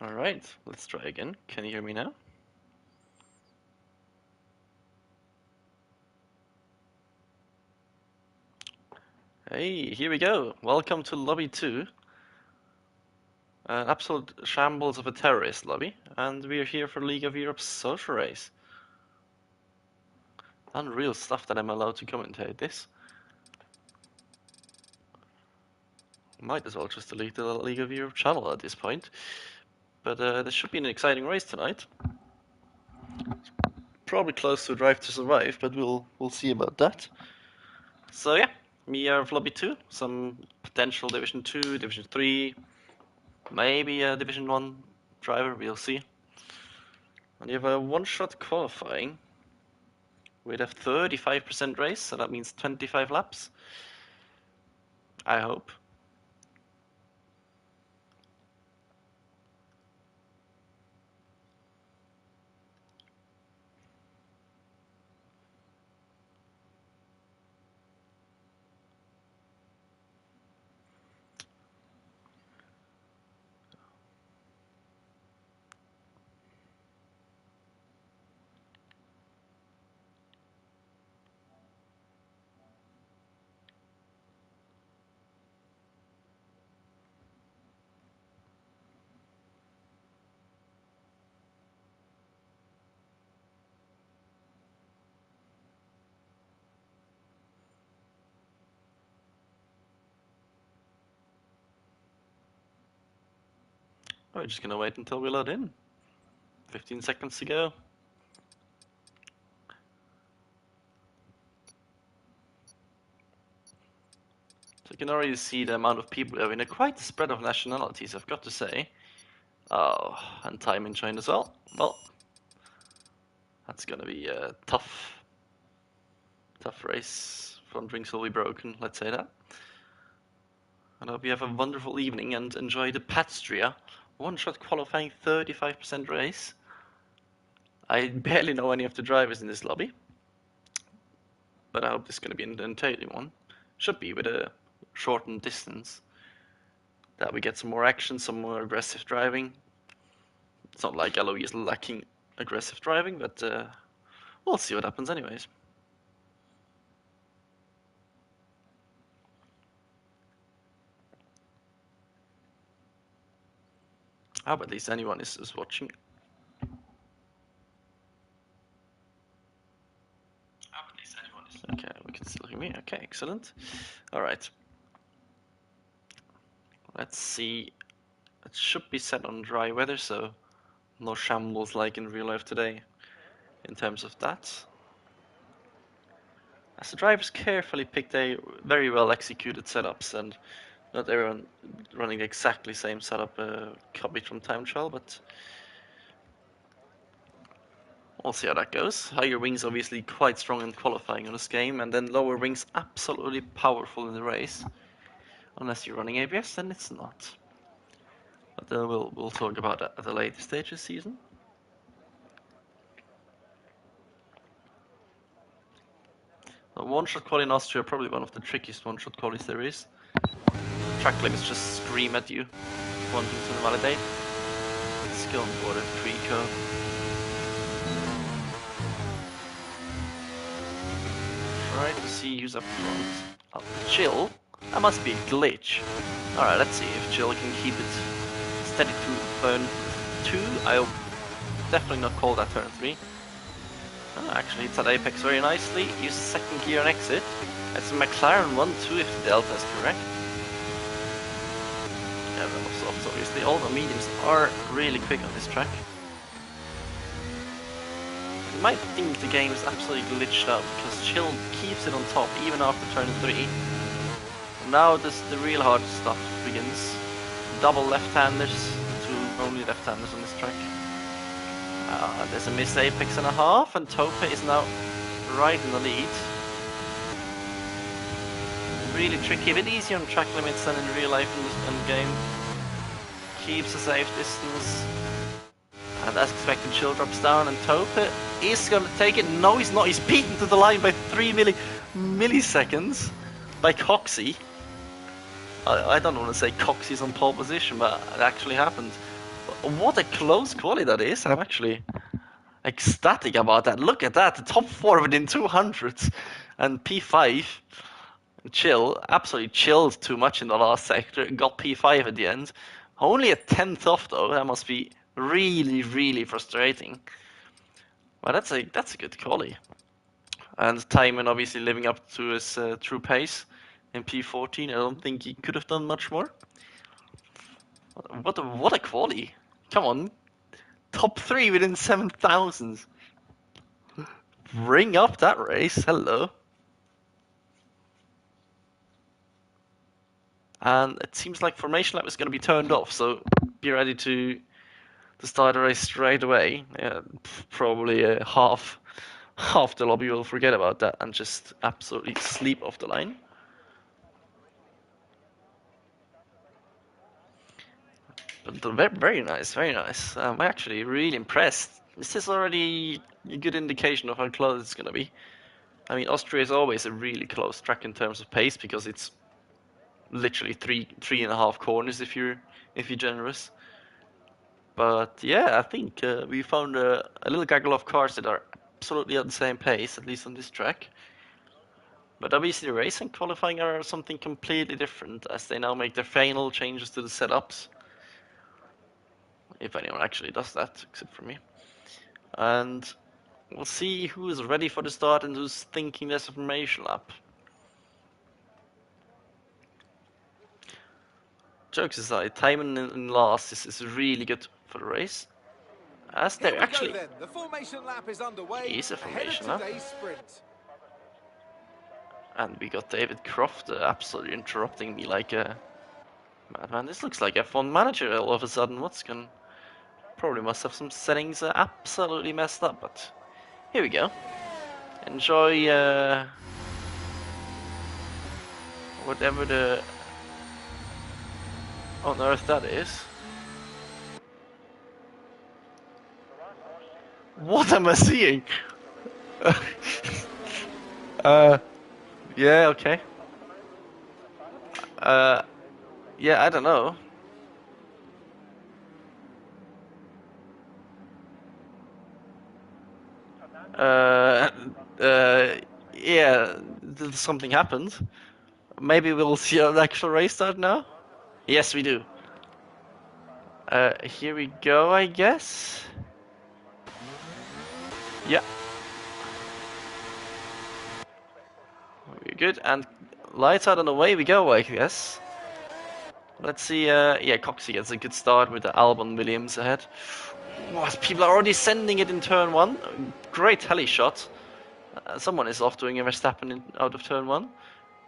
Alright, let's try again. Can you hear me now? Hey, here we go. Welcome to Lobby 2. An absolute shambles of a terrorist lobby. And we're here for League of Europe's social race. Unreal stuff that I'm allowed to commentate this. Might as well just delete the League of Europe channel at this point. But this should be an exciting race tonight. Probably close to a Drive to Survive, but we'll see about that. So yeah, we have Lobby 2, some potential Division 2, Division 3, maybe a Division 1 driver, we'll see. And you have a one-shot qualifying with a 35% race, so that means 25 laps. I hope. We're just gonna wait until we load in. 15 seconds to go. So you can already see the amount of people we have in quite a spread of nationalities, I've got to say. Oh, and timing joined as well. Well, that's gonna be a tough race. Front rings will be broken, let's say that. And I hope you have a wonderful evening and enjoy the Austria one-shot qualifying 35% race. I barely know any of the drivers in this lobby, but I hope this is going to be an entertaining one. Should be with a shortened distance, that we get some more action, some more aggressive driving. It's not like LOE is lacking aggressive driving, but we'll see what happens anyways. I hope at least anyone is watching. Okay, we can still hear me. Okay, excellent. All right. Let's see. It should be set on dry weather, so no shambles like in real life today in terms of that. As the drivers carefully picked a very well executed setups, and not everyone running exactly same setup copied from time trial, but we'll see how that goes. Higher wings obviously quite strong in qualifying on this game, and then lower wings absolutely powerful in the race. Unless you're running ABS, then it's not. But we'll talk about that at a later stage this season. A one-shot quali in Austria, probably one of the trickiest one-shot qualis there is. Track limits just scream at you, wanting to validate. Let's go for the pre-curve. Try to see who's up front. Oh, Chill? That must be a glitch. Alright, let's see if Chill can keep it steady through turn 2. I'll definitely not call that turn 3. Oh, actually, it's at apex very nicely. Use second gear and exit. That's a McLaren 1-2 if the delta is correct. Yeah, that was soft, obviously. All the mediums are really quick on this track. You might think the game is absolutely glitched out because Chill keeps it on top even after turn 3. Now the real hard stuff begins. Double left-handers, two only left-handers on this track. There's a missed apex and a half, and Tope is now right in the lead. Really tricky, a bit easier on track limits than in real life in this game. Keeps a safe distance. And as expected, Chill drops down, and Tope is gonna take it. No, he's not. He's beaten to the line by 3 milliseconds by Coxie. I don't want to say Coxie's on pole position, but it actually happened. What a close quali that is. I'm actually ecstatic about that. Look at that. The top 4 within 200s. And P5. Chill. Absolutely chilled too much in the last sector. Got P5 at the end. Only a 10th off though. That must be really, really frustrating. Well, that's a good quali. And Timon obviously living up to his true pace in P14. I don't think he could have done much more. What a quali! Come on, top 3 within 7,000. Bring up that race. Hello. And it seems like formation lap is going to be turned off, so be ready to start the race straight away. Yeah, probably half the lobby will forget about that and just absolutely sleep off the line. But very nice, very nice. I'm actually really impressed. This is already a good indication of how close it's going to be. I mean, Austria is always a really close track in terms of pace because it's literally three and a half corners if you're generous. But yeah, I think we found a little gaggle of cars that are absolutely at the same pace, at least on this track. But obviously, the race and qualifying are something completely different as they now make their final changes to the setups. If anyone actually does that, except for me. And we'll see who is ready for the start and who's thinking there's a formation lap. Jokes aside, timing in last is really good for the race. As they're actually... The formation lap is underway. It is a formation lap. And we got David Croft absolutely interrupting me like a madman. This looks like F1 Manager all of a sudden. What's going... Probably must have some settings absolutely messed up, but here we go. Enjoy whatever the on earth that is. What am I seeing? Yeah, okay. Yeah, I don't know. Yeah, something happened. Maybe we'll see an actual race start now? Yes, we do. Here we go, I guess. Yeah. Very good, and lights out and away we go, I guess. Let's see, yeah, Coxie gets a good start with the Albon Williams ahead. What, people are already sending it in turn 1. Great heli shot. Someone is off doing a Verstappen out of turn 1.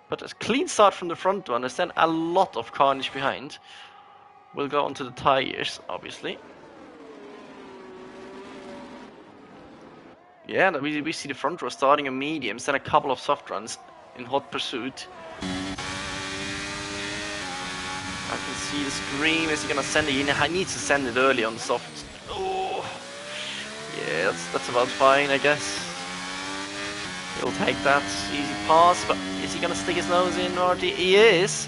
But a clean start from the front one, there's then a lot of carnage behind. We'll go onto the tires, obviously. Yeah, and we see the front row starting in mediums, then a couple of soft runs in hot pursuit. I can see the scream. Is he gonna send it in? I need to send it early on the soft. Oh, yeah, that's about fine, I guess. He'll take that easy pass, but is he gonna stick his nose in, or he is?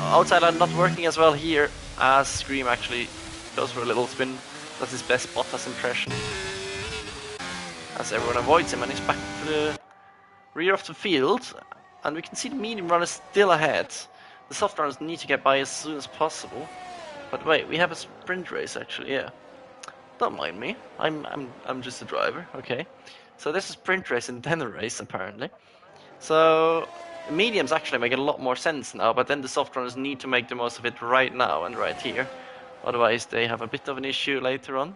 Outside line not working as well here, as Scream actually goes for a little spin. That's his best Bottas impression. As everyone avoids him and he's back to the rear of the field. And we can see the medium runners still ahead. The soft runners need to get by as soon as possible. But wait, we have a sprint race actually, yeah. Don't mind me. I'm just a driver, okay. So there's a sprint race and then a race apparently. So the mediums actually make a lot more sense now, but then the soft runners need to make the most of it right now and right here. Otherwise they have a bit of an issue later on.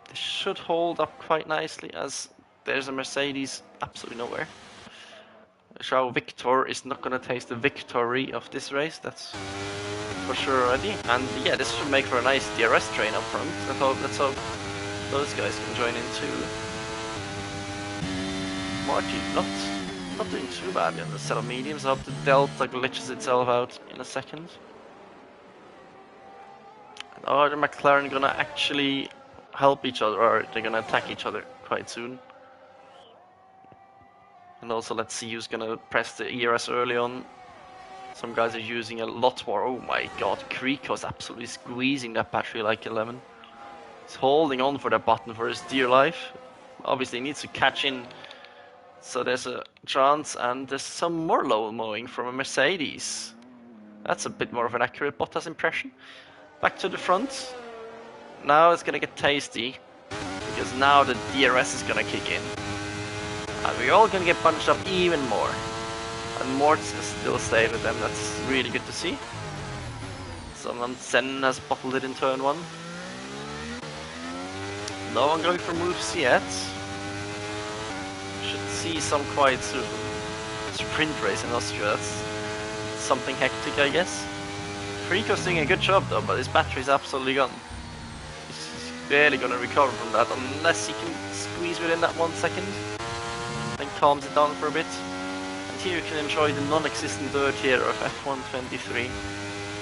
They should hold up quite nicely as there's a Mercedes absolutely nowhere. João Victor is not going to taste the victory of this race, that's for sure already. And yeah, this should make for a nice DRS train up front. Let's hope those guys can join in too. Marty not doing too badly on the set of mediums. I hope the Delta glitches itself out in a second. And are the McLaren gonna actually help each other, or are they gonna attack each other quite soon? And also let's see who's gonna press the ERS early on. Some guys are using a lot more. Oh my god, Kriko's absolutely squeezing that battery like 11. He's holding on for that button for his dear life. Obviously he needs to catch in. So there's a chance, and there's some more low mowing from a Mercedes. That's a bit more of an accurate Bottas impression. Back to the front. Now it's gonna get tasty, because now the DRS is gonna kick in. And we're all gonna get bunched up even more. And Mort's still stayed with them, that's really good to see. Someone, Sen has bottled it in turn 1. No one going for moves yet. Should see some quite soon. Sprint race in Austria, that's something hectic, I guess. Rico's doing a good job though, but his battery's absolutely gone. He's barely gonna recover from that unless he can squeeze within that 1 second. Then calms it down for a bit. And here you can enjoy the non-existent dirt here of F123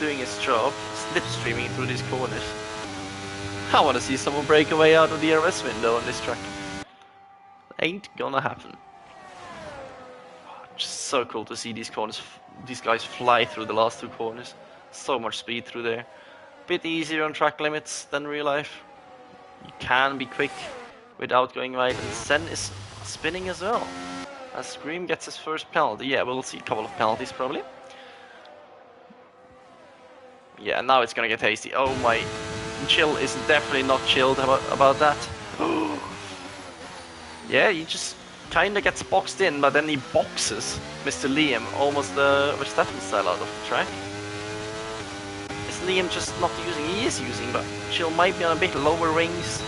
doing his job, slipstreaming through these corners. I want to see someone break away out of the DRS window on this track. Ain't gonna happen. Just so cool to see these corners, these guys fly through the last 2 corners. So much speed through there. Bit easier on track limits than real life. You can be quick without going wide, and Sen is spinning as well. As Scream gets his first penalty. Yeah, we'll see a couple of penalties probably. Yeah, now it's gonna get tasty. Oh my, Chill is definitely not chilled about that. Yeah, he just kinda gets boxed in, but then he boxes Mr. Liam almost Verstappen style out of the track. Is Liam just not using? He is using, but Chill might be on a bit lower wings.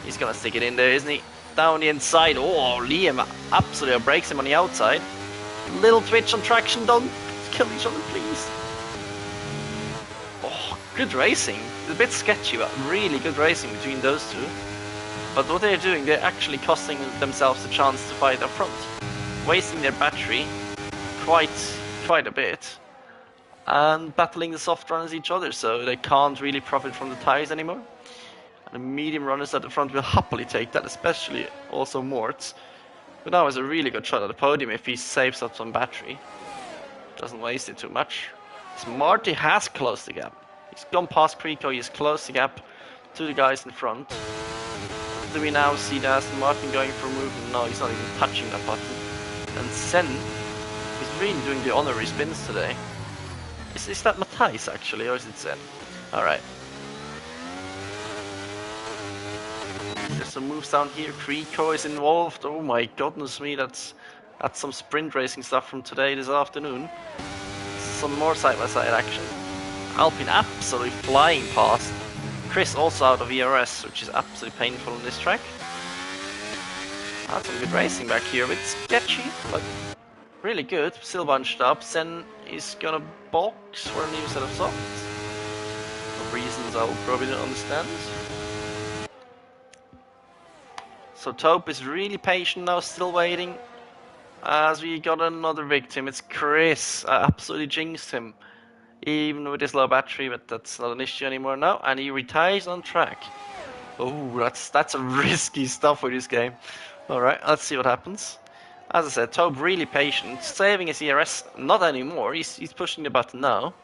He's gonna stick it in there, isn't he? Down the inside. Oh, Liam absolutely breaks him on the outside. Little twitch on traction, don't kill each other, please. Oh, good racing. It's a bit sketchy, but really good racing between those two. But what they're doing, they're actually costing themselves a chance to fight up front. Wasting their battery quite a bit. And battling the soft runners each other, so they can't really profit from the tires anymore. And the medium runners at the front will happily take that, especially also Mortz. But now is a really good shot at the podium if he saves up some battery. Doesn't waste it too much. So Marty has closed the gap. He's gone past Kriko, he's closed the gap to the guys in front. Do we now see the Aston Martin going for a move? No, he's not even touching that button. And Sen is really doing the honorary spins today. Is that Matthijs actually, or is it Sen? Alright. There's some moves down here. Kriko is involved. Oh my goodness me, that's some sprint racing stuff from today, this afternoon. Some more side-by-side action. Alpine absolutely flying past. Chris also out of ERS, which is absolutely painful on this track. That's some good racing back here. A bit sketchy, but really good. Still bunched up. Sen is gonna box for a new set of softs. For reasons I will probably don't understand. So Taupe is really patient now, still waiting. As we got another victim, it's Chris. I absolutely jinxed him. Even with his low battery, but that's not an issue anymore now. And he retires on track. Oh, that's a risky stuff for this game. Alright, let's see what happens. As I said, Taupe really patient, saving his ERS. Not anymore, he's pushing the button now.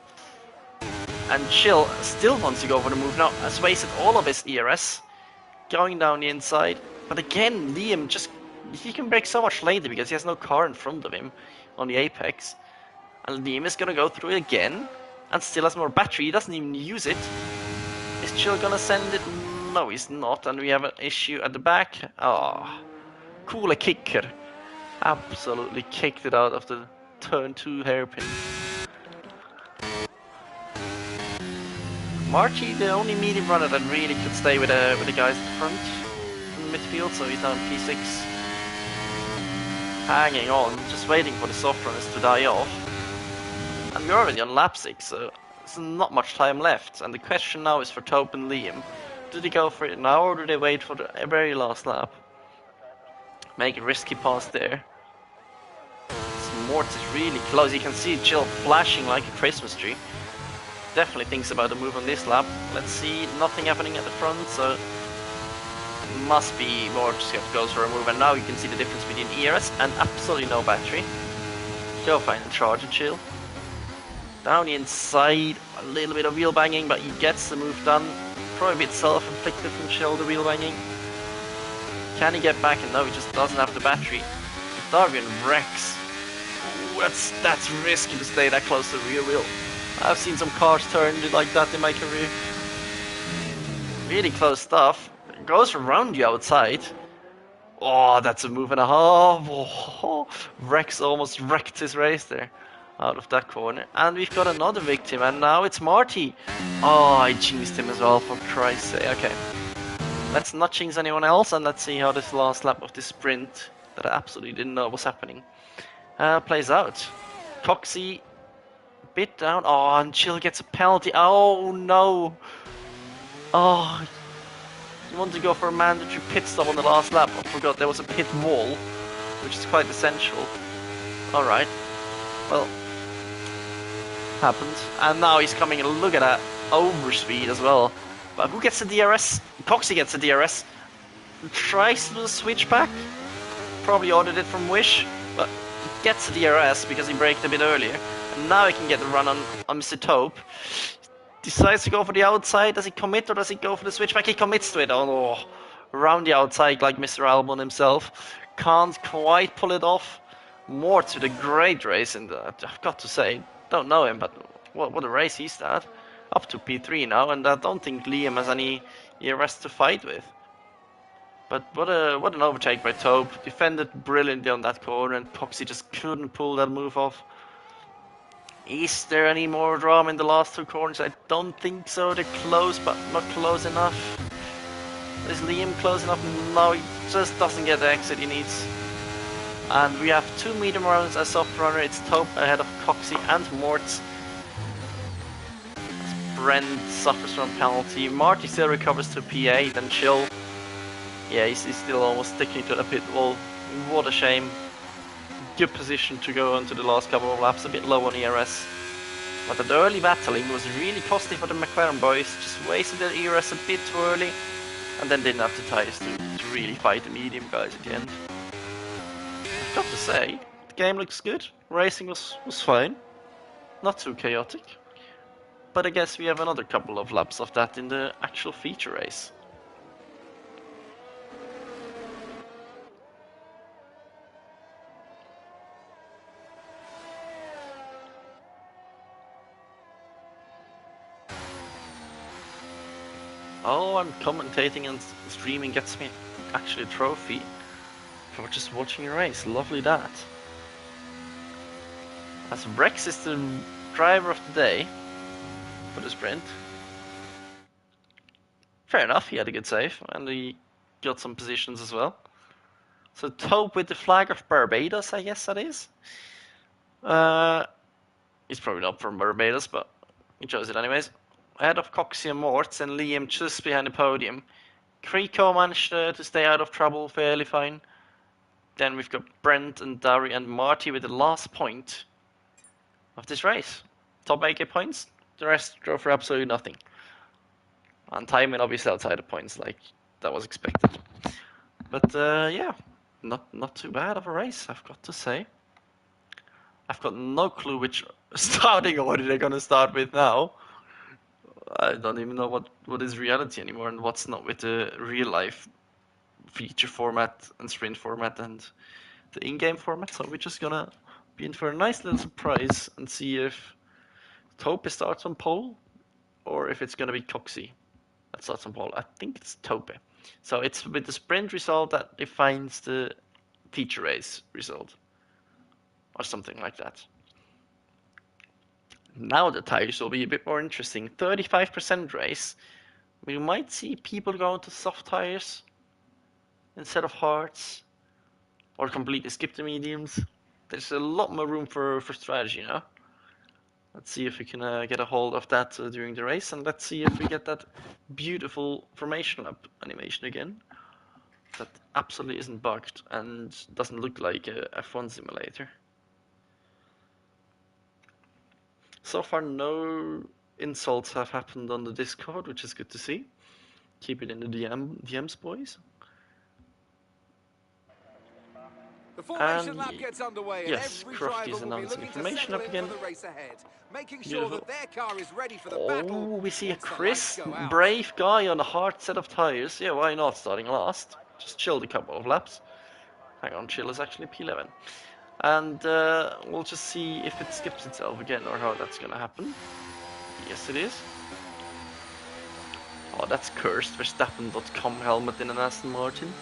And Chill still wants to go for the move now. Has wasted all of his ERS. Going down the inside. But again, Liam he can break so much later because he has no car in front of him on the apex. And Liam is gonna go through it again. And still has more battery, he doesn't even use it. Is Chill gonna send it? No, he's not, and we have an issue at the back. Ah, cool kicker. Absolutely kicked it out of the turn 2 hairpin. Marty, the only medium runner that really could stay with the guys at the front in the midfield, so he's down P6. Hanging on, just waiting for the soft runners to die off. And we're already on lap 6, so there's not much time left. And the question now is for Taupe and Liam. Do they go for it now, or do they wait for the very last lap? Make a risky pass there. Mort is really close. You can see Chill flashing like a Christmas tree. Definitely thinks about the move on this lap. Let's see, nothing happening at the front, so must be Mort just goes for a move. And now you can see the difference between ERS and absolutely no battery. Go find a charge and Chill. Down the inside, a little bit of wheel banging, but he gets the move done. Probably a bit self-inflicted from shoulder wheel banging. Can he get back? And no, he just doesn't have the battery. Darwin wrecks. Ooh, that's risky to stay that close to the rear wheel. I've seen some cars turn like that in my career. Really close stuff. Goes around the outside. Oh, that's a move and a half. Oh, Rex almost wrecked his race there out of that corner. And we've got another victim, and now it's Marty. Oh, I jinxed him as well, for Christ's sake. Okay, let's not jinx anyone else, and let's see how this last lap of this sprint that I absolutely didn't know was happening plays out. Coxie, bit down. Oh, and Chill gets a penalty. Oh, no. Oh, you want to go for a mandatory pit stop on the last lap. I forgot there was a pit wall, which is quite essential. Alright. Well, happened. And now he's coming in. Look at that. Overspeed as well. But who gets the DRS? Coxie gets the DRS. Tries to do the switchback. Probably ordered it from Wish. But gets the DRS because he braked a bit earlier. And now he can get the run on Mr. Taupe. Decides to go for the outside. Does he commit or does he go for the switchback? He commits to it. Oh no. Around the outside like Mr. Albon himself. Can't quite pull it off. Mort with a great race in that. I've got to say. Don't know him, but what a race he's had. Up to P3 now, and I don't think Liam has any ERS to fight with. But what an overtake by Taupe. Defended brilliantly on that corner, and Coxie just couldn't pull that move off. Is there any more drama in the last two corners? I don't think so. They're close, but not close enough. Is Liam close enough? No, he just doesn't get the exit he needs. And we have 2 medium rounds as soft runner. It's Taupe ahead of Coxie and Mortz. Brent suffers from penalty. Marty still recovers to P8, then Chill. Yeah, he's still almost sticking to the pit wall. What a shame. Good position to go into the last couple of laps, a bit low on ERS. But the early battling was really costly for the McLaren boys. Just wasted their ERS a bit too early, and then didn't have the tires to really fight the medium guys at the end. I've got to say, the game looks good. Racing was fine. Not too chaotic. But I guess we have another couple of laps of that in the actual feature race. Oh, and commentating and streaming gets me actually a trophy for just watching a race. Lovely that. As Rex is the driver of the day for the sprint. Fair enough, he had a good save and he got some positions as well. So Taupe with the flag of Barbados, I guess that is. He's probably not from Barbados, but he chose it anyways. Ahead of Coxie and Mortz, and Liam just behind the podium. Creco managed to stay out of trouble fairly fine. Then we've got Brent and Dari and Marty with the last point of this race. Top 8 points, the rest drove for absolutely nothing. And timing obviously outside of points, like that was expected. But yeah, not too bad of a race, I've got to say. I've got no clue which starting order they're gonna start with now. I don't even know what is reality anymore and what's not with the real life feature format and sprint format and the in-game format. So we're just gonna be in for a nice little surprise and see if Taupe starts on pole or if it's gonna be Coxie that starts on pole. I think it's Taupe. So it's with the sprint result that defines the feature race result or something like that. Now the tires will be a bit more interesting. 35% race. We might see people going to soft tires instead of hards, or completely skip the mediums. There's a lot more room for strategy now. Let's see if we can get a hold of that during the race, and let's see if we get that beautiful formation lap animation again. That absolutely isn't bugged and doesn't look like a F1 simulator. So far, no insults have happened on the Discord, which is good to see. Keep it in the DMs, boys. The formation And lap gets underway, and yes, every Crofty driver is will be announcing looking to information settle up in again. for the race ahead, making sure Beautiful. that their car is ready for the battle Oh, we see a once the lights Chris, go out. brave guy on a hard set of tires. Yeah, why not starting last? Just chilled a couple of laps. Hang on, chill is actually P11. And we'll just see if it skips itself again or how that's gonna happen. Yes, it is. Oh, that's cursed. Verstappen.com helmet in an Aston Martin.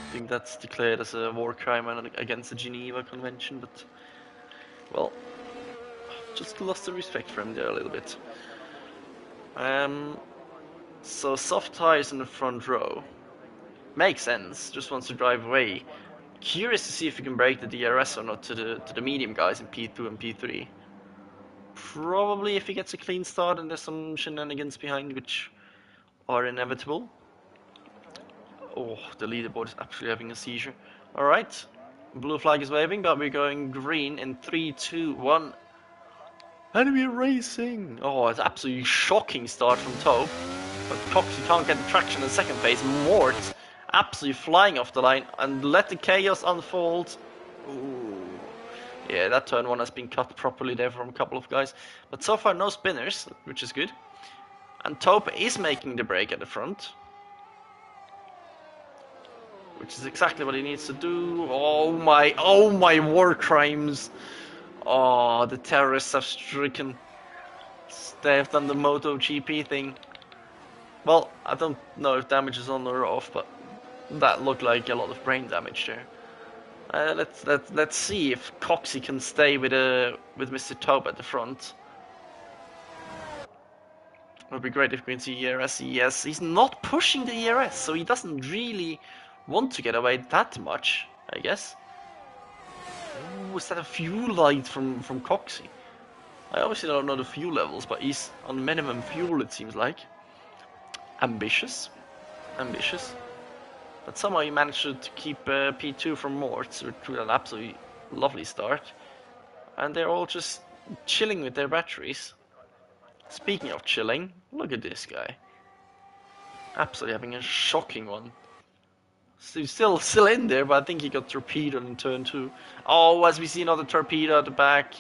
I think that's declared as a war crime against the Geneva Convention, but well, just lost the respect for him there a little bit. So soft tires in the front row. Makes sense, just wants to drive away. Curious to see if we can break the DRS or not to the medium guys in P2 and P3. Probably if he gets a clean start and there's some shenanigans behind which are inevitable. Oh, the leaderboard is actually having a seizure. Alright, blue flag is waving, but we're going green in 3, 2, 1. And we're racing! Oh, it's absolutely shocking start from Tope. But Coxey can't get the traction in second phase. Mort absolutely flying off the line and let the chaos unfold. Ooh. Yeah, that turn one has been cut properly there from a couple of guys. But so far no spinners, which is good. And Tope is making the break at the front. Which is exactly what he needs to do. Oh my war crimes. Oh, the terrorists have stricken. They have done the MotoGP thing. Well, I don't know if damage is on or off, but that looked like a lot of brain damage there. Let's see if Coxey can stay with Mr. Tope at the front. It would be great if we can see ERS. Yes, he's not pushing the ERS, so he doesn't really want to get away that much, I guess. Ooh, is that a fuel light from Coxey? I obviously don't know the fuel levels, but he's on minimum fuel, it seems like. Ambitious. Ambitious. But somehow he managed to keep P2 from Mort through an absolutely lovely start. And they're all just chilling with their batteries. Speaking of chilling, look at this guy. Absolutely having a shocking one. So he's still in there, but I think he got torpedoed in turn 2. Oh, as we see another torpedo at the back.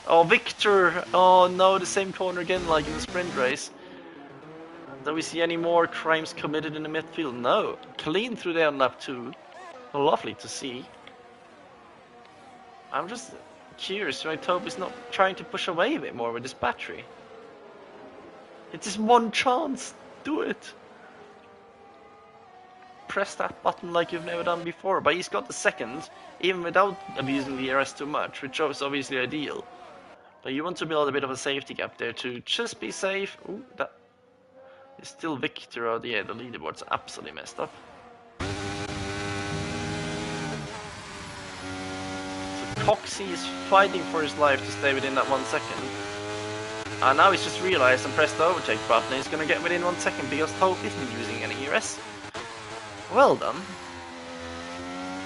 Oh, Victor! Oh no, the same corner again like in the sprint race. Do we see any more crimes committed in the midfield? No. Clean through there on lap 2. Lovely to see. I'm just curious why Tope is not trying to push away a bit more with his battery. It's just one chance. Do it. Press that button like you've never done before. But he's got the second, even without abusing the ERS too much, which is obviously ideal. But you want to build a bit of a safety gap there to just be safe. Ooh, that is still Victor. Oh, yeah, the leaderboard's absolutely messed up. So Coxey is fighting for his life to stay within that 1 second. And now he's just realized and pressed the overtake button. He's going to get within 1 second because Tope isn't using any ERS. Well done.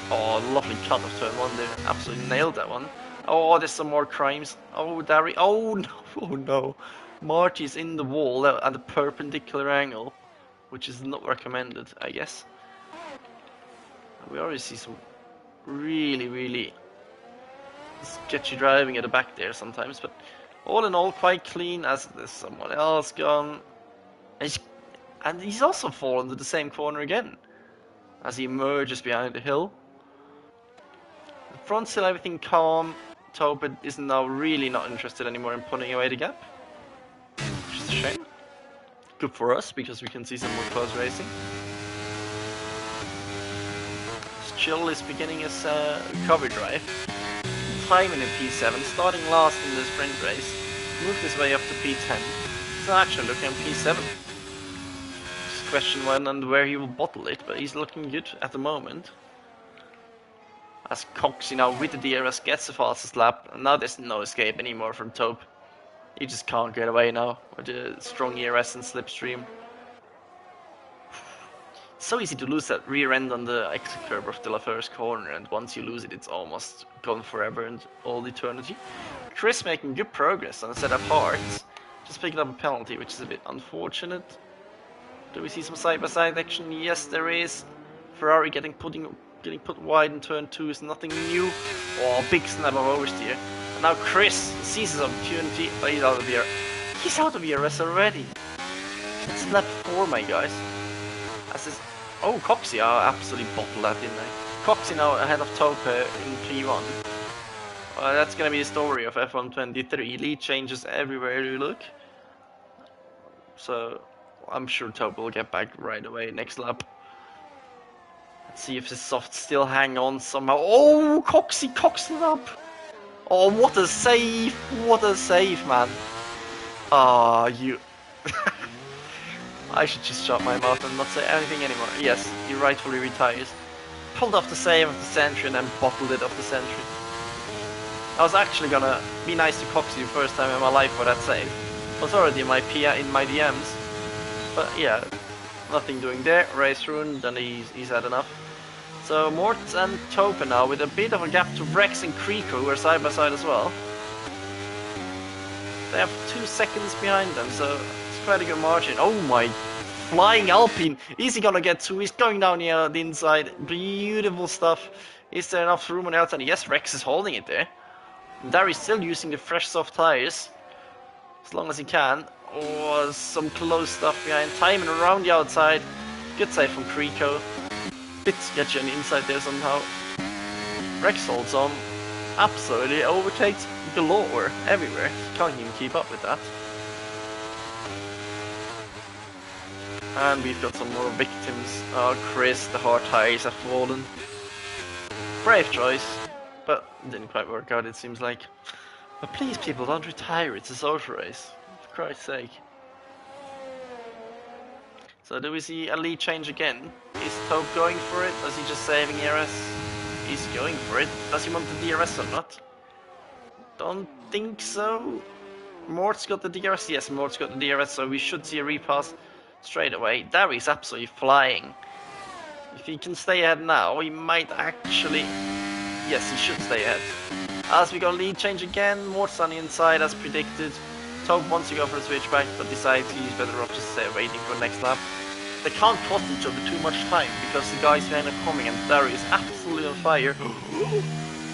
Oh, lovely cut of turn 1 there. Absolutely nailed that one. Oh, there's some more crimes. Oh, Dari. Oh, no. Oh, no. Marty's in the wall at a perpendicular angle, which is not recommended, I guess. We already see some really sketchy driving at the back there sometimes, but all in all, quite clean as there's someone else gone. And he's also fallen to the same corner again as he emerges behind the hill. The front still everything calm. Tope is now really not interested anymore in putting away the gap, which is a shame. Good for us because we can see some more close racing. Chill is beginning his recovery drive. Timing in P7, starting last in the sprint race, moved his way up to P10. He's actually looking at P7. Just question when and where he will bottle it, but he's looking good at the moment. As Coxey now with the DRS gets the fastest lap, and now there's no escape anymore from Tope. He just can't get away now with the strong ERS and slipstream. So easy to lose that rear end on the exit curve of the first corner, and once you lose it, it's almost gone forever and all eternity. Chris making good progress on a set of hearts, just picking up a penalty, which is a bit unfortunate. Do we see some side-by-side action? Yes, there is. Ferrari getting getting put wide in turn 2 is nothing new. Oh, big snap of oversteer. And now Chris sees his opportunity, but he's out of the air. He's out of the RS already. It's lap 4, my guys. As is, oh, Coxie, I absolutely bottled that, didn't I? Coxie now ahead of Tope in P1. That's gonna be the story of F123. Lead changes everywhere you look. So I'm sure Tope will get back right away next lap. Let's see if the softs still hang on somehow. Oh, Coxie cocks it up. Oh, what a save! What a save, man. Ah, you. I should just shut my mouth and not say anything anymore. Yes, he rightfully retires. Pulled off the save of the century and then bottled it off the century. I was actually gonna be nice to Coxie the first time in my life for that save. Was already in my DMs. But yeah, nothing doing there. Race ruined, then he's had enough. So Mortz and Tope now with a bit of a gap to Rex and Kriko, who are side by side as well. They have 2 seconds behind them, so it's quite a good margin. Oh my, flying Alpine. Is he gonna get 2? He's going down here the inside. Beautiful stuff. Is there enough room on the outside? Yes, Rex is holding it there. Darry's still using the fresh soft tires as long as he can. Oh, some close stuff behind. Timing around the outside. Good save from Kriko. Bit sketchy on the inside there somehow. Rex holds on. Absolutely overtakes galore everywhere. Can't even keep up with that. And we've got some more victims. Oh, Chris, the hard tires have fallen. Brave choice, but it didn't quite work out, it seems like. But please, people, don't retire. It's a social race. For Christ's sake. So do we see a lead change again? Is Tope going for it? Is he just saving ERS? He's going for it. Does he want the DRS or not? Don't think so. Mort's got the DRS. Yes, Mort's got the DRS, so we should see a repass straight away. Darry's absolutely flying. If he can stay ahead now, he might actually... Yes, he should stay ahead. As we got a lead change again, Mort's on the inside as predicted. Tope wants to go for a switchback, but decides he's better off just waiting for the next lap. They can't cost each other too much time, because the guys behind are coming and Darry is absolutely on fire.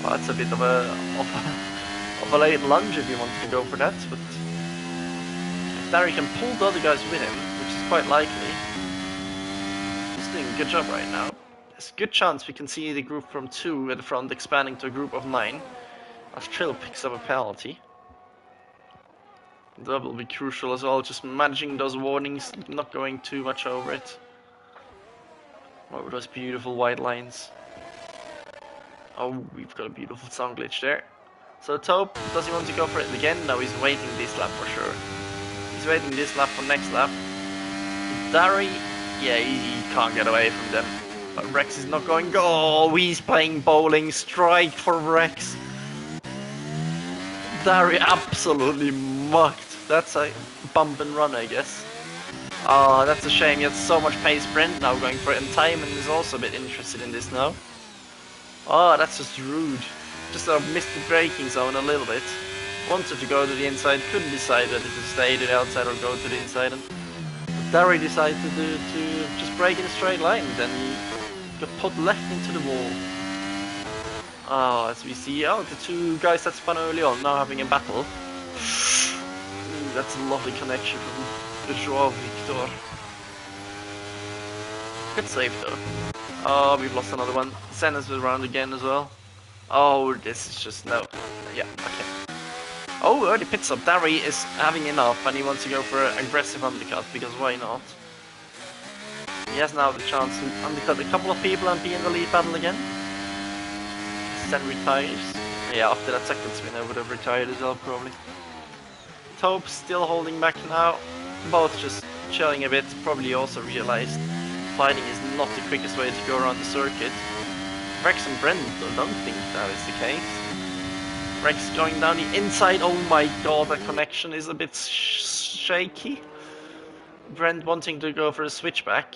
Well, that's a bit of a late lunge if you wanted to go for that, but if Darry can pull the other guys with him, which is quite likely, he's doing a good job right now. There's a good chance we can see the group from 2 at the front expanding to a group of 9, as Trill picks up a penalty. That will be crucial as well, just managing those warnings, not going too much over it. Over those beautiful white lines. Oh, we've got a beautiful sound glitch there. So Tope, does he want to go for it again? No, he's waiting this lap for sure. He's waiting this lap for next lap. Darry, yeah, he can't get away from them. But Rex is not going. Oh, he's playing bowling. Strike for Rex. Darry absolutely mucked. That's a bump and run, I guess. Oh, that's a shame. He has so much pace. Brent now going for it, and Timon is also a bit interested in this now. Oh, that's just rude. Just missed the braking zone a little bit. Wanted to go to the inside, couldn't decide whether to stay to the outside or go to the inside. And Darry decided to just brake in a straight line, then he got put left into the wall. Oh, as we see, oh, the 2 guys that spun early on now having a battle. Ooh, that's a lovely connection from the Joao Victor. Good save though. Oh, we've lost another one. Senna's around again as well. Oh, this is just no. Yeah, okay. Oh, early pit stop. Darry is having enough and he wants to go for an aggressive undercut, because why not? He has now the chance to undercut a couple of people and be in the lead battle again. Sen retires. Yeah, after that second spin I would have retired as well, probably. Tope still holding back now. Both just chilling a bit. Probably also realized fighting is not the quickest way to go around the circuit. Rex and Brent don't think that is the case. Rex going down the inside. Oh my god, that connection is a bit shaky. Brent wanting to go for a switchback.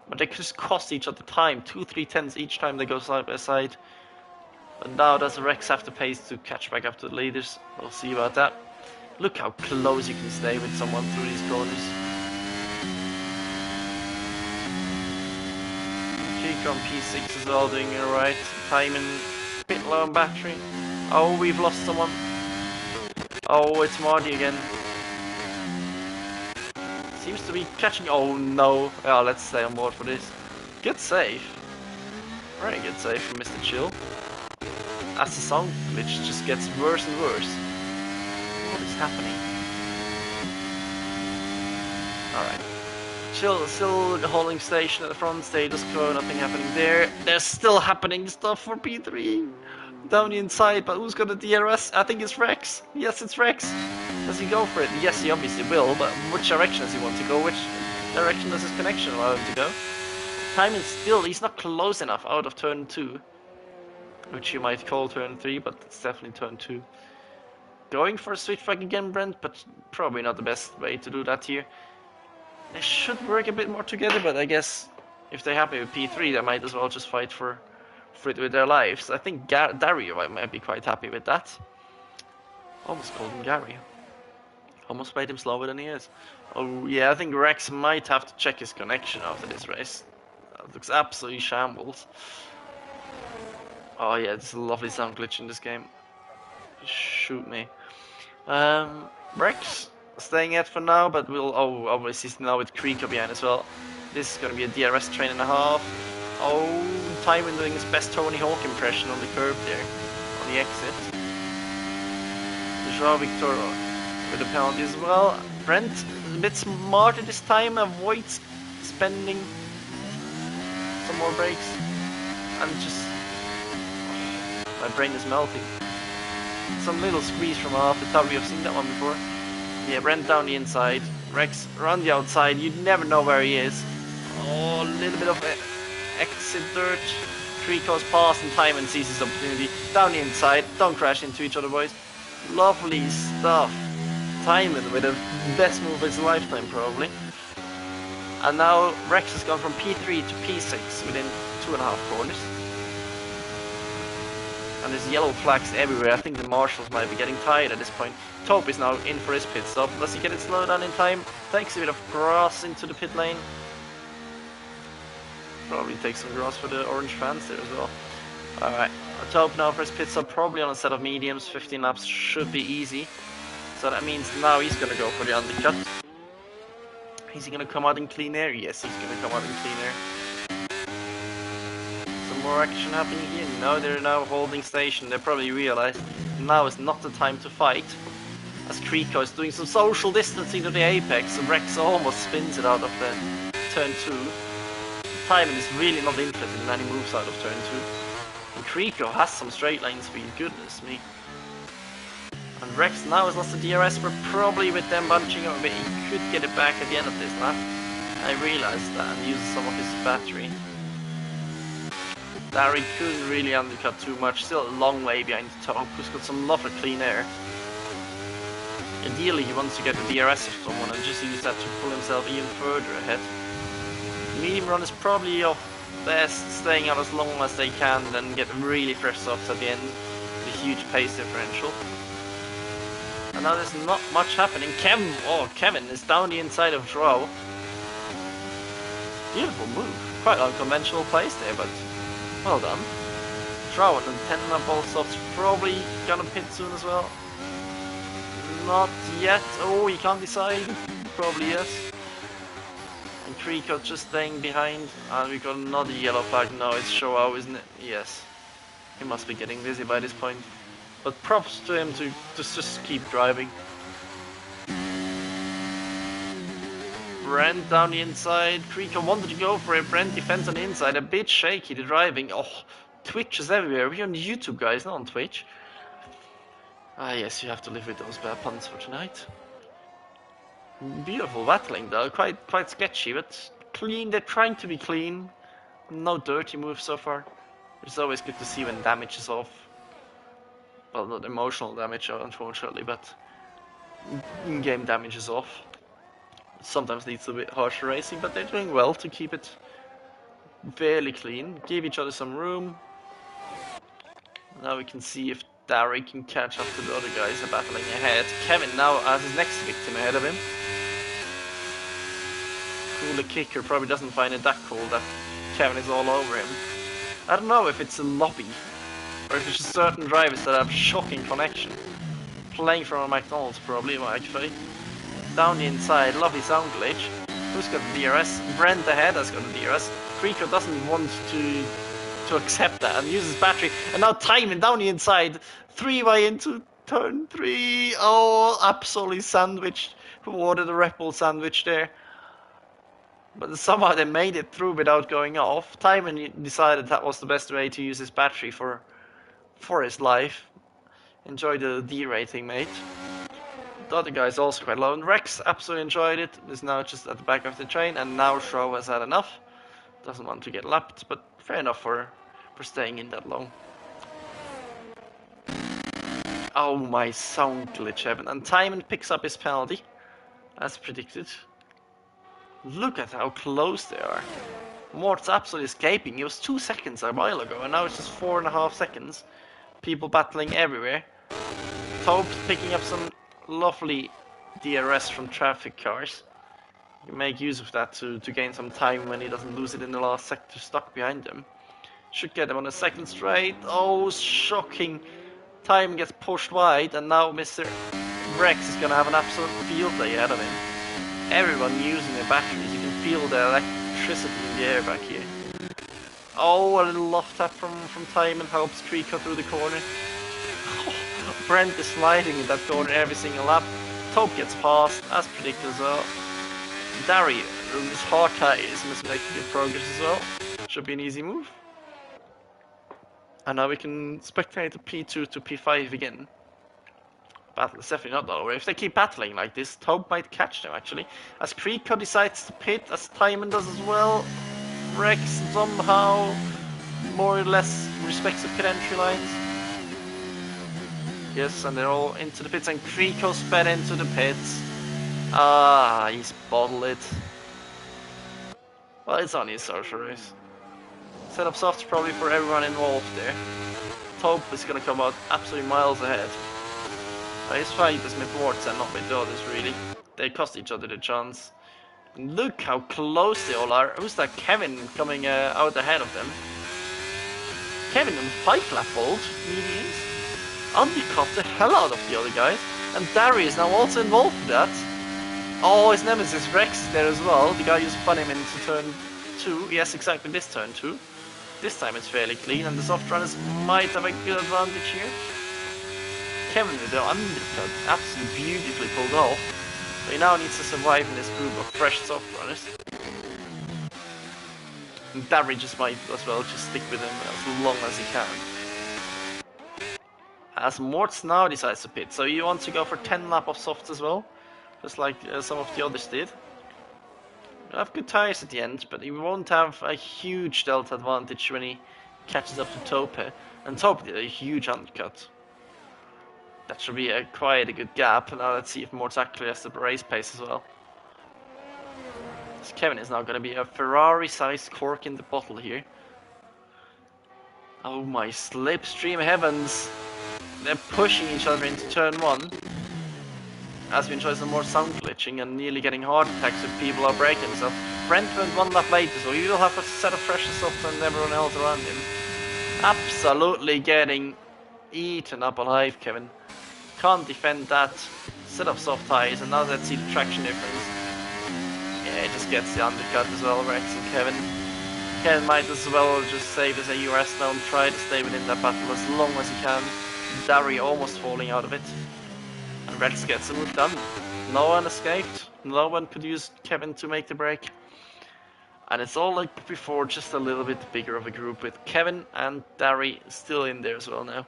But they just cost each other time. 2-3 tenths each time they go side by side. But now does Rex have the pace to catch back up to the leaders? We'll see about that. Look how close you can stay with someone through these corners. Creeker on P6 as well, doing alright. Time in bit low on battery. Oh, we've lost someone. Oh, it's Marty again. Seems to be catching. Oh no. Oh, let's stay on board for this. Good save. Very good save from Mr. Chill. As the sound glitch just gets worse and worse. What is happening? Alright. Chill still holding station at the front, status quo, nothing happening there. There's still happening stuff for P3. Down the inside, but who's gonna DRS? I think it's Rex. Yes, it's Rex. Does he go for it? Yes, he obviously will, but which direction does he want to go? Which direction does his connection allow him to go? Time is still, he's not close enough out of turn 2. Which you might call turn 3, but it's definitely turn 2. Going for a switchback again, Brent, but probably not the best way to do that here. They should work a bit more together, but I guess if they're happy with P3, they might as well just fight for it with their lives. I think Dario might be quite happy with that. Almost called him Gary. Almost made him slower than he is. Oh yeah, I think Rex might have to check his connection after this race. That looks absolutely shambles. Oh yeah, it's a lovely sound glitch in this game. Shoot me. Rex staying at for now, but we'll obviously now with Creeker behind as well. This is gonna be a DRS train and a half. Oh, Tywin doing his best Tony Hawk impression on the curb there, on the exit. Joao Victor with the penalty as well. Brent a bit smarter this time, avoids spending some more brakes, and just my brain is melting. Some little squeeze from off the top. We have seen that one before. Yeah, Brent down the inside, Rex around the outside. You'd never know where he is. Oh, a little bit of exit dirt. 3 goes past and Timon sees his opportunity. Down the inside. Don't crash into each other, boys. Lovely stuff. Timon with the best move of his lifetime, probably. And now Rex has gone from P3 to P6 within 2.5 corners. And there's yellow flags everywhere. I think the marshals might be getting tired at this point. Taupe is now in for his pit stop. Does he get it slowed down in time? Takes a bit of grass into the pit lane. Probably takes some grass for the orange fans there as well. Alright, Taupe now for his pit stop. Probably on a set of mediums. 15 laps should be easy. So that means now he's going to go for the undercut. Is he going to come out in clean air? Yes, he's going to come out in clean air. More action happening here. No, they're now holding station. They probably realized now is not the time to fight. As Kriko is doing some social distancing to the apex, so Rex almost spins it out of the turn 2. Timon is really not interested in any moves out of turn 2. And Kriko has some straight line speed, goodness me. And Rex now has lost the DRS, but probably with them bunching up a bit, he could get it back at the end of this lap. I realized that and used some of his battery. Larry couldn't really undercut too much, still a long way behind the top, who's got some lovely clean air. Ideally he wants to get the DRS of someone and just use that to pull himself even further ahead. Medium run is probably of best, staying out as long as they can, then get really fresh softs at the end, with a huge pace differential. And now there's not much happening. Kevin is down the inside of Joao. Beautiful move, quite unconventional place there, but well done. Joao and 10 lap ball softs, probably gonna pit soon as well. Not yet. Oh, he can't decide. Probably yes. And Kriko just staying behind. And we got another yellow flag. No, it's Joao, isn't it? Yes. He must be getting busy by this point. But props to him to just keep driving. Brent down the inside. Kriko wanted to go for it. Brent defends on the inside. A bit shaky, the driving. Oh, Twitch is everywhere. We're on YouTube, guys, not on Twitch. Ah, yes, you have to live with those bad puns for tonight. Beautiful battling, though. Quite sketchy, but clean. They're trying to be clean. No dirty moves so far. It's always good to see when damage is off. Well, not emotional damage, unfortunately, but in-game damage is off. Sometimes needs a bit harsher racing, but they're doing well to keep it fairly clean. Give each other some room. Now we can see if Darry can catch up to the other guys are battling ahead. Kevin now has his next victim ahead of him. Cool, the kicker probably doesn't find it that cool that Kevin is all over him. I don't know if it's a lobby, or if it's just certain drivers that have shocking connection. Playing from a McDonald's probably, actually. Down the inside, lovely sound glitch. Who's got the DRS? Brent ahead has got the DRS. Rico doesn't want to accept that and uses battery. And now timing down the inside. 3-way into turn 3. Oh, absolutely sandwiched. Who ordered a Red Bull sandwich there? But somehow they made it through without going off. Timon decided that was the best way to use his battery for his life. Enjoy the D rating, mate. The other guy's also quite low, and Rex absolutely enjoyed it. Is now just at the back of the train, and now Show has had enough. Doesn't want to get lapped, but fair enough for staying in that long. Oh my sound glitch heaven. And Timon picks up his penalty, as predicted. Look at how close they are. Mort's absolutely escaping. It was 2 seconds a while ago, and now it's just 4.5 seconds. People battling everywhere. Taupe's picking up some lovely DRS from traffic cars. You make use of that to gain some time when he doesn't lose it in the last sector stuck behind him. Should get him on a second straight. Oh, shocking. Time gets pushed wide, and now Mr. Rex is gonna have an absolute field day ahead of him. Everyone using their batteries. You can feel the electricity in the air back here. Oh, a little loft tap from Time and helps Trico through the corner. Brent is sliding in that corner every single lap. Taupe gets past, as predicted as well. Dari, his hard tires, must make good progress as well. Should be an easy move. And now we can spectate the P2 to P5 again. Battle is definitely not over. If they keep battling like this, Taupe might catch them actually. As Krico decides to pit, as Timon does as well. Rex somehow more or less respects the pit entry lines. Yes, and they're all into the pits, and Krico sped into the pits. Ah, he's bottled it. Well, it's only a social race. Set up softs probably for everyone involved there. Taupe is gonna come out absolutely miles ahead. His fight is with Morts and not with the others, really. They cost each other the chance. And look how close they all are. Who's that Kevin coming out ahead of them? Kevin on 5-lap hold, mediums. Undercut the hell out of the other guys. And Dari is now also involved with that. Oh, his nemesis Rex is there as well. The guy who spun him into turn 2. Yes, exactly this turn 2. This time it's fairly clean, and the soft runners might have a good advantage here. Kevin with the undercut, absolutely beautifully pulled off. But he now needs to survive in this group of fresh soft runners. And Dari just might as well just stick with him as long as he can. As Morts now decides to pit, so you want to go for 10 lap of softs as well, just like some of the others did. You have good tires at the end, but he won't have a huge delta advantage when he catches up to Taupe. And Taupe did a huge undercut. That should be quite a good gap. Now let's see if Morts actually has the race pace as well. This Kevin is now going to be a Ferrari-sized cork in the bottle here. Oh my slipstream heavens! They're pushing each other into turn 1. As we enjoy some more sound glitching and nearly getting heart attacks if people are breaking themselves. Brent went 1 lap later, so he will have a set of fresher softs than everyone else around him. Absolutely getting eaten up alive, Kevin. Can't defend that set of soft tires, and now let's see the traction difference. Yeah, he just gets the undercut as well, Rex and Kevin. Kevin might as well just save his AUS now and try to stay within that battle as long as he can. Dari almost falling out of it. And Rex gets the move done. No one escaped. No one could use Kevin to make the break. And it's all like before, just a little bit bigger of a group with Kevin and Dari still in there as well now.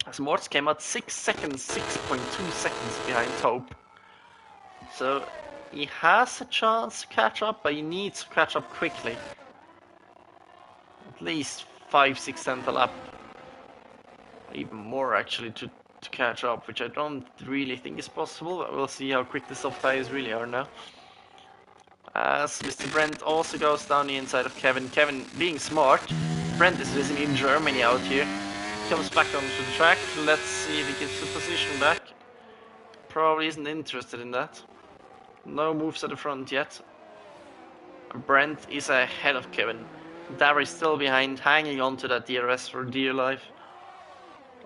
As Morts came out 6 seconds, 6.2 seconds behind Taupe. So he has a chance to catch up, but he needs to catch up quickly. At least 5, 6 tenths a lap. Even more actually to catch up, which I don't really think is possible, but we'll see how quick the soft tires really are now. As Mr. Brent also goes down the inside of Kevin. Kevin being smart. Brent is visiting in Germany out here. Comes back onto the track. Let's see if he gets the position back. Probably isn't interested in that. No moves at the front yet. Brent is ahead of Kevin. Darry's still behind, hanging on to that DRS for dear life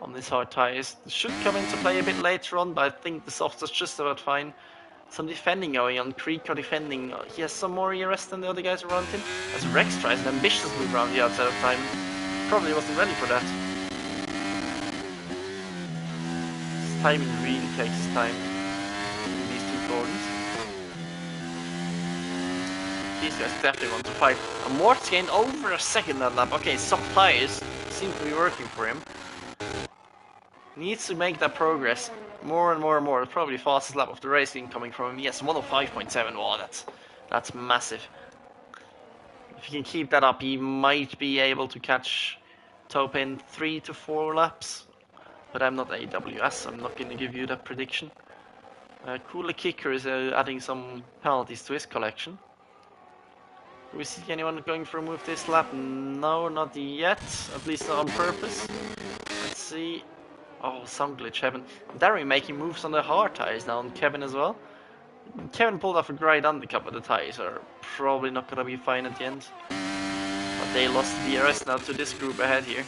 on these hard tires. This should come into play a bit later on, but I think the softs is just about fine. Some defending going on. Creek are defending. He has some more ERS than the other guys around him. As Rex tries an ambitious move around the outside of time. Probably wasn't ready for that. His timing really takes his time in these two corners. These guys definitely want to fight. And Mort's gained over a second that lap. Okay, soft tires seem to be working for him. Needs to make that progress more and more and more. Probably fastest lap of the race coming from him. Yes, 105.7. Wow, that's massive. If he can keep that up, he might be able to catch Tope in 3 to 4 laps. But I'm not AWS, I'm not going to give you that prediction. Cooler Kicker is adding some penalties to his collection. Do we see anyone going for a move this lap? No, not yet. At least not on purpose. Let's see. Oh, sound glitch heaven. Darry making moves on the hard tires now, and Kevin as well. Kevin pulled off a great undercut, but the tires are probably not going to be fine at the end. But they lost the DRS now to this group ahead here.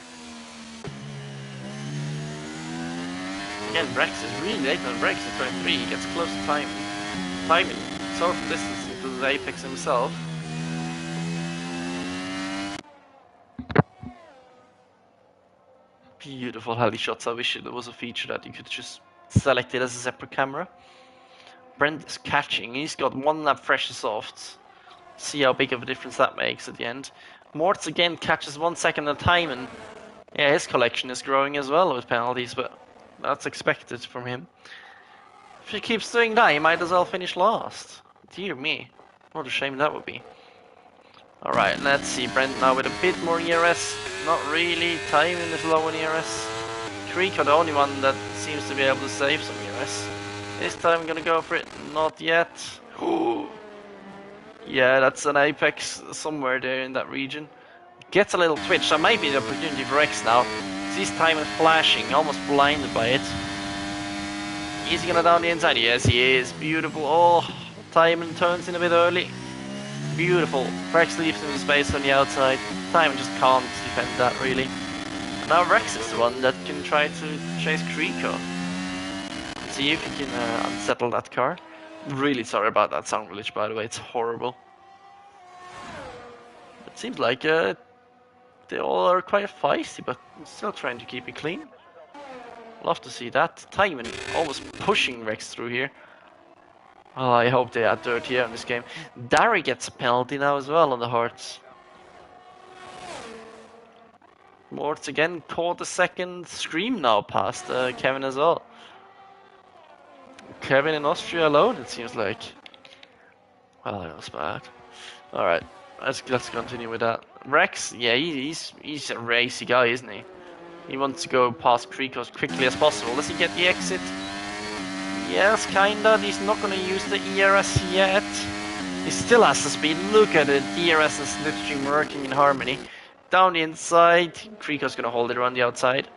Again, Rex is really late on brakes in turn 3. He gets close to timing. Timing so from distance into the apex himself. Beautiful heli shots. I wish there was a feature that you could just select it as a separate camera. Brent is catching. He's got 1 lap fresh softs. See how big of a difference that makes at the end. Mortz again catches 1 second at a time, and yeah, his collection is growing as well with penalties, but that's expected from him. If he keeps doing that, he might as well finish last. Dear me, what a shame that would be. Alright, let's see. Brent now with a bit more ERS. Not really. Timing is low on ERS. Creek are the only one that seems to be able to save some ERS. This time I'm gonna go for it. Not yet. Ooh. Yeah, that's an apex somewhere there in that region. Gets a little twitch. That might be the opportunity for X now. Sees Timon flashing, almost blinded by it. Is he gonna down the inside? Yes, he is. Beautiful. Oh, Timon turns in a bit early. Beautiful. Rex leaves him in space on the outside. Timon just can't defend that really. And now Rex is the one that can try to chase Creeko. See if he can unsettle that car. Really sorry about that sound glitch, by the way. It's horrible. It seems like they all are quite feisty, but still trying to keep it clean. Love to see that. Timon almost pushing Rex through here. Well, I hope they add dirt here in this game. Darry gets a penalty now as well on the hearts. Mortz again caught a second. Scream now past Kevin as well. Kevin in Austria alone, it seems like. Well, that was bad. Alright, let's continue with that. Rex, yeah, he's a racy guy, isn't he? He wants to go past Creek as quickly as possible. Does he get the exit? Yes, kinda. He's not gonna use the ERS yet. He still has the speed. Look at it. DRS and slipstream working in harmony. Down the inside. Creeko's gonna hold it around the outside.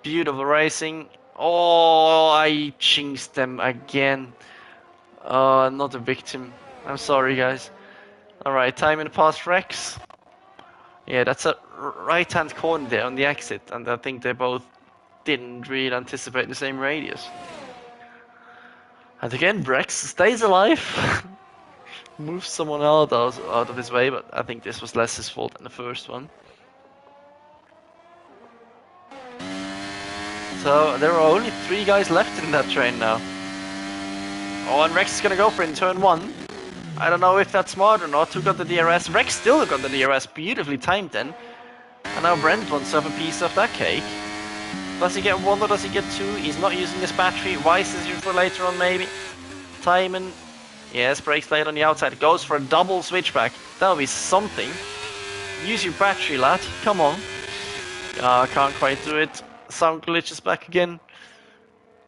Beautiful racing. Oh, I jinxed them again. Not a victim. I'm sorry, guys. Alright, time in past Rex. Yeah, that's a right-hand corner there on the exit, and I think they both didn't really anticipate the same radius. And again, Rex stays alive. Moves someone out of his way, but I think this was less his fault than the first one. So there are only 3 guys left in that train now. Oh, and Rex is gonna go for it in turn 1. I don't know if that's smart or not. Who got the DRS? Rex still got the DRS. Beautifully timed then. And now Brent wants to have a piece of that cake. Does he get 1 or does he get 2? He's not using his battery. Weiss is used for later on maybe. Timon. Yes, brakes late on the outside. Goes for a double switchback. That'll be something. Use your battery, lad. Come on. I can't quite do it. Sound glitch is back again.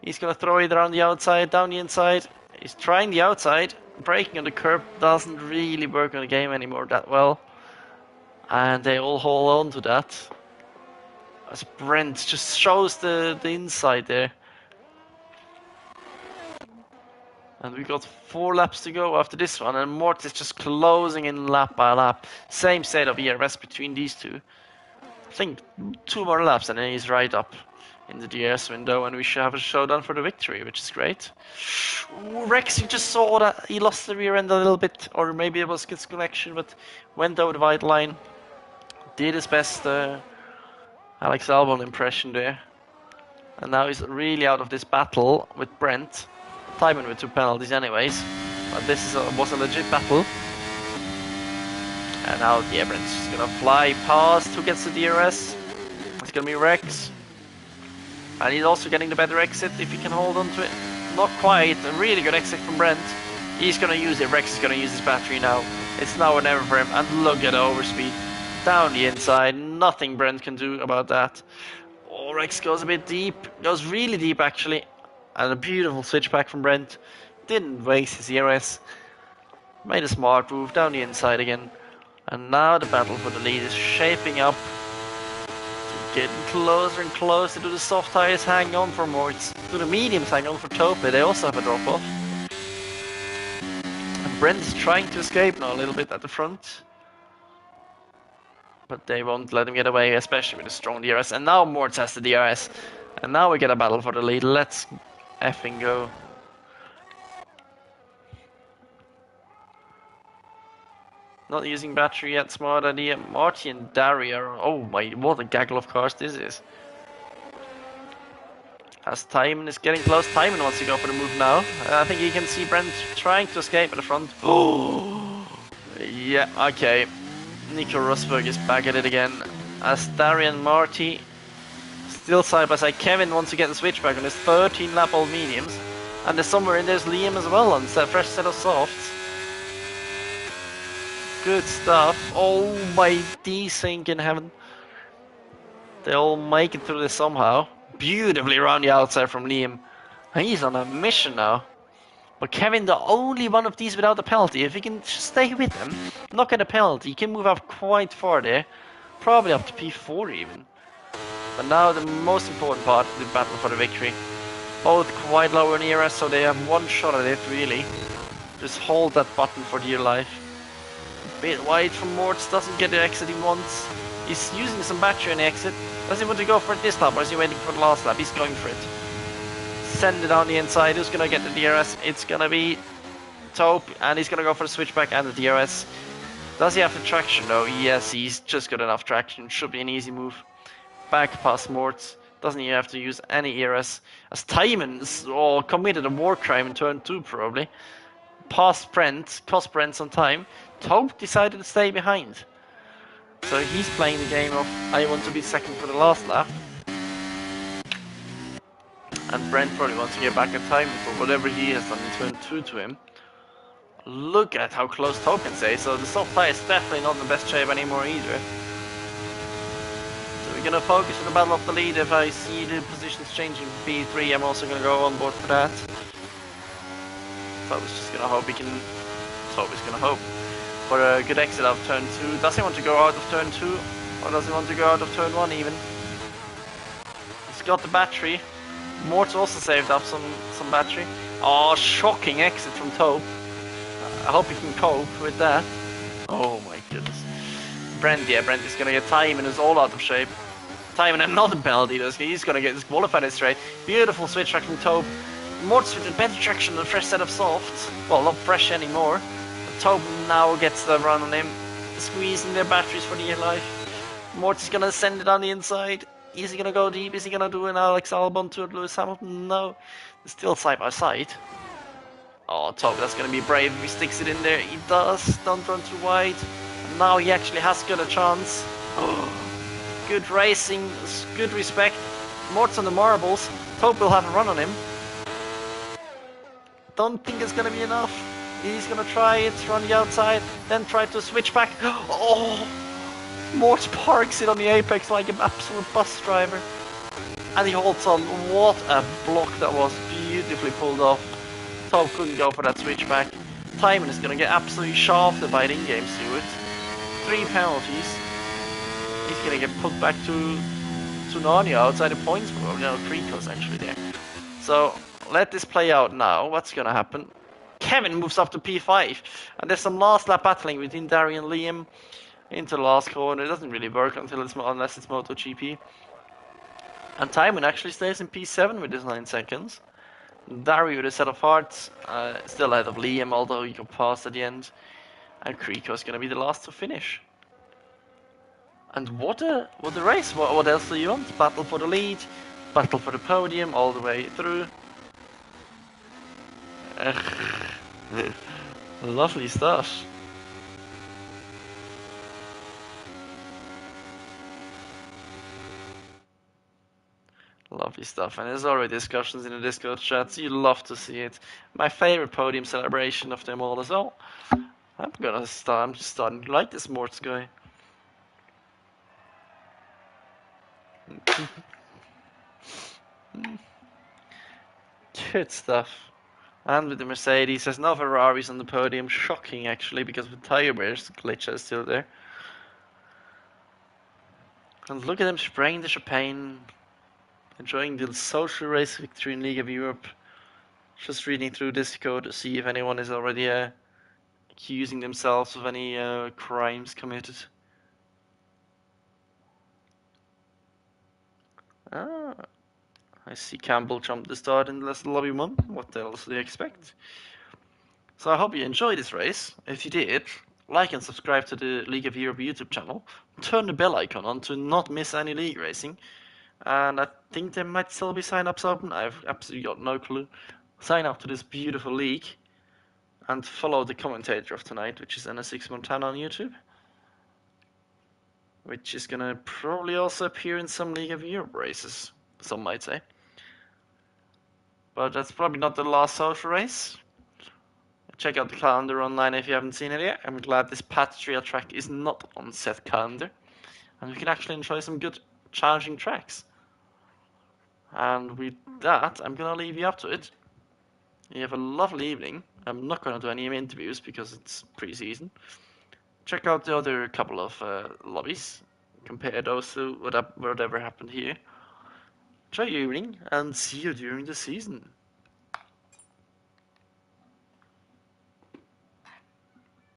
He's gonna throw it around the outside, down the inside. He's trying the outside. Braking on the curb doesn't really work on the game anymore that well. And they all hold on to that. As Brent just shows the inside there. And we got 4 laps to go after this one, and Mort is just closing in lap by lap. Same state of ERS between these two. I think 2 more laps and then he's right up in the DRS window, and we should have a showdown for the victory, which is great. Ooh, Rex, you just saw that he lost the rear end a little bit, or maybe it was his connection, but went over the white line. Did his best Alex Albon impression there. And now he's really out of this battle with Brent. Timing with 2 penalties anyways. But this was a legit battle. And now, yeah, Brent's just gonna fly past. Who gets the DRS? It's gonna be Rex. And he's also getting the better exit if he can hold on to it. Not quite. A really good exit from Brent. He's gonna use it. Rex is gonna use his battery now. It's now or never for him. And look at the overspeed. Down the inside. Nothing Brent can do about that. Oh, Rex goes a bit deep. Goes really deep, actually. And a beautiful switch back from Brent. Didn't waste his ERS. Made a smart move down the inside again. And now the battle for the lead is shaping up. Getting closer and closer to the soft tires. Hang on for Moritz. To the mediums, hang on for Tope. They also have a drop off. And Brent is trying to escape now a little bit at the front. But they won't let him get away, especially with a strong DRS. And now Moritz has the DRS. And now we get a battle for the lead. Let's effing go. Not using battery yet, smart idea. Marty and Daria are... Oh my, what a gaggle of cars this is. As Timon is getting close, Timon wants to go for the move now. I think you can see Brent trying to escape at the front. Oh, yeah, okay. Nico Rosberg is back at it again. As Daria and Marty still side by side. Kevin wants to get the switchback on his 13 lap old mediums. And there's somewhere in there's Liam as well on a fresh set of softs. Good stuff. Oh my desync in heaven. They'll make it through this somehow. Beautifully around the outside from Liam. And he's on a mission now. But Kevin, the only one of these without a penalty. If he can stay with them, not get a penalty, he can move up quite far there. Probably up to P4 even. But now the most important part, the battle for the victory. Both quite low in ERS, so they have one shot at it really. Just hold that button for dear life. Bit wide from Mortz, doesn't get the exit he wants. He's using some battery on the exit. Does he want to go for it this lap, or is he waiting for the last lap? He's going for it. Send it on the inside. Who's gonna get the DRS? It's gonna be Taupe, and he's gonna go for the switchback and the DRS. Does he have the traction though? Yes, he's just got enough traction. Should be an easy move. Back past Mortz. Doesn't even have to use any ERS. As Timon's committed a war crime in turn 2 probably. Past Brent, cost Brent some time. Taupe decided to stay behind. So he's playing the game of I want to be second for the last lap. And Brent probably wants to get back at time for whatever he has done in turn 2 to him. Look at how close Taupe can stay. So the soft tire is definitely not in the best shape anymore either. So we're gonna focus on the battle of the lead. If I see the positions changing for P3, I'm also gonna go on board for that. So I was just gonna hope he can. Taupe is gonna hope for a good exit out of turn 2. Does he want to go out of turn 2? Or does he want to go out of turn 1 even? He's got the battery. Mort's also saved up some battery. Oh, shocking exit from Taupe. I hope he can cope with that. Oh my goodness. Brent is gonna get time and is all out of shape. Time and not a penalty, he's gonna get disqualified straight. Beautiful switch track from Taupe. Mort's with a better traction than a fresh set of softs. Well, not fresh anymore. Taupe now gets the run on him, squeezing their batteries for dear life. Mortz is gonna send it on the inside. Is he gonna go deep? Is he gonna do an Alex Albon to Lewis Hamilton? No. They're still side by side. Oh, Taupe, that's gonna be brave if he sticks it in there. He does. Don't run too wide. And now he actually has got a chance. Oh, good racing, good respect. Mortz on the marbles. Taupe will have a run on him. Don't think it's gonna be enough. He's gonna try it, run the outside, then try to switch back. Oh! Mortz parks it on the apex like an absolute bus driver. And he holds on. What a block that was. Beautifully pulled off. Taupe couldn't go for that switchback. Timon is gonna get absolutely shafted by the in-game steward. 3 penalties. He's gonna get put back to Narnia outside the points probably. No, 3 kills actually there. So let this play out now. What's gonna happen? Kevin moves up to P5, and there's some last lap battling between Dari and Liam into the last corner. It doesn't really work unless it's MotoGP. And Tymon actually stays in P7 with his 9 seconds. Dari with a set of hearts, still ahead of Liam, although he got past at the end. And Kriko's gonna be the last to finish. And what a race! What else do you want? Battle for the lead, battle for the podium, all the way through. Lovely stuff. Lovely stuff, and there's already discussions in the Discord chats. You love to see it. My favorite podium celebration of them all as well. I'm just starting to like this Morts guy. Good stuff. And with the Mercedes, there's no Ferraris on the podium. Shocking, actually, because with tire wears, the glitch is still there. And look at them spraying the champagne, enjoying the social race victory in League of Europe. Just reading through Discord to see if anyone is already accusing themselves of any crimes committed. Ah, I see Campbell jump the start in the lobby 1. What else do you expect? So I hope you enjoyed this race. If you did, like and subscribe to the League of Europe YouTube channel. Turn the bell icon on to not miss any league racing. And I think there might still be sign-ups open. I've absolutely got no clue. Sign up to this beautiful league. And follow the commentator of tonight, which is NS6 Montana on YouTube. Which is gonna probably also appear in some League of Europe races, some might say. But that's probably not the last social race. Check out the calendar online if you haven't seen it yet. I'm glad this Austria track is not on set calendar. And we can actually enjoy some good, challenging tracks. And with that, I'm gonna leave you up to it. You have a lovely evening. I'm not gonna do any interviews because it's pre-season. Check out the other couple of lobbies. Compare those to whatever happened here. Enjoy your evening and see you during the season.